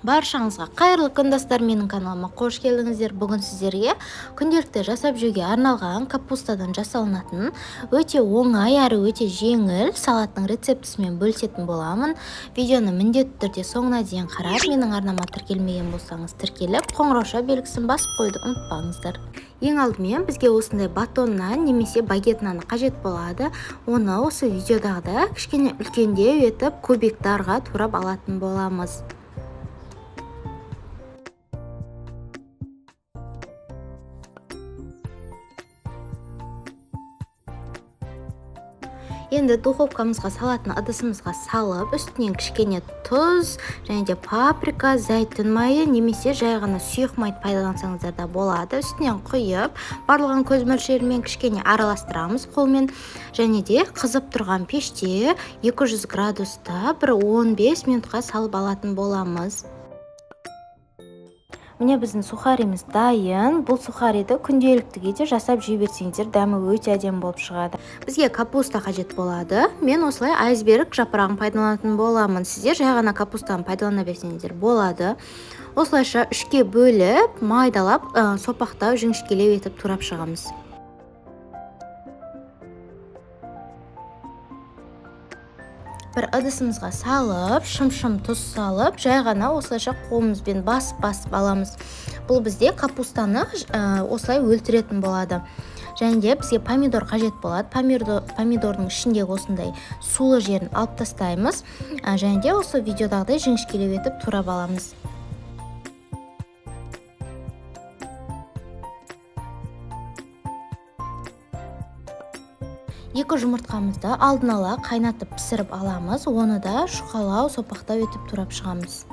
Баршаңызға қайырлы күн достар, менің каналыма қош келдіңіздер. Бүгін сіздерге күнделікті жасап жеуге арналған капустадан жасалынатын өте оңай әрі өте жеңіл салаттың рецептісімен бөлісетін боламын. Видеоны міндетті түрде соңына дейін қарап, менің арнама тіркелмеген болсаңыз тіркеліп, қоңырауша белгісін басып қойды ұмытпаңыздар. Ең алдымен бізге осындай батоннан немесе багет наны қажет болады. Оны осы видеодағыда кішкене үлкендеу етіп кубиктарға турап алатын боламыз. Енді духовкамызға салатын ыдысымызға салып, үстінен кішкене тұз және де паприка, зәйтүн майы немесе жай ғана сұйық майды пайдалансаңыздар да болады. Үстінен құйып, барлығын көз мөлшерімен кішкене араластырамыз қолмен, және де қызып тұрған пеште 200 градуста бір 15 минутқа салып алатын боламыз. Міне біздің сухаріміз дайын. Бұл сухариді күнделіктіге де жасап жей берсеңіздер, дәмі өте әдемі болып шығады. Бізге капуста қажет болады. Мен осылай айсберг жапырағын пайдаланатын боламын. Сіздер жай ғана капустаны пайдалана берсеңіздер болады. Осылайша үшке бөліп, майдалап, сопақтау, жіңішкелеу етіп турап шығамыз. Бір ыдысымызға салып, шым-шым тұз салып, жай ғана осылайша қолымызбен басып аламыз. Бұл бізде капустаны осылай өлтіретін болады. Және де бізге помидор қажет болады. Помидордың ішіндегі осындай сулы жерін алып тастаймыз. Және де осы видеодағыдай жіңішкелеу етіп турап аламыз. Екі жұмыртқамызды алдын ала қайнатып пісіріп аламыз. Оны да шұқалау, сопақтау етіп турап шығамыз.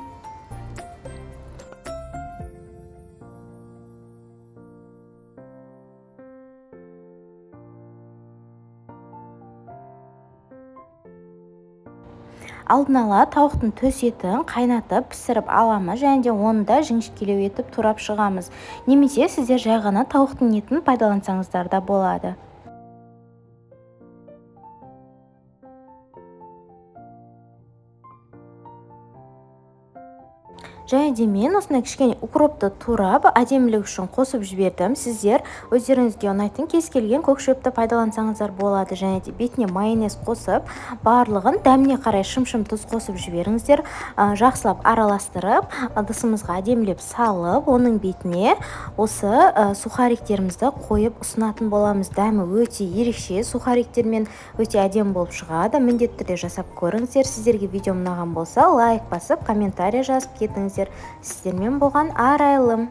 Алдын ала тауықтың төс етін қайнатып пісіріп аламыз, және де оны да жіңішкелеу етіп турап шығамыз. Немесе сіздер жай ғана тауықтың етін пайдалансаңыздар да болады. Және де мен осындай кішкене укропты турап, әдемілік үшін қосып жібердім. Сіздер өздеріңізге ұнайтын кез келген көк шөпті пайдалансаңыздар болады. Және де бетіне майонез қосып, барлығын дәміне қарай шым-шым тұз қосып жіберіңіздер. Жақсылап араластырып, ыдысымызға әдемілеп салып, оның бетіне осы сухариктерімізді қойып ұсынатын боламыз. Дәмі өте ерекше, сухариктермен өте әдемі болып шығады. Міндетті түрде жасап көріңіздер. Сіздерге видео ұнаған болса, лайк басып, комментарий жазып кетіңіздер. Сіздермен болған арайлым.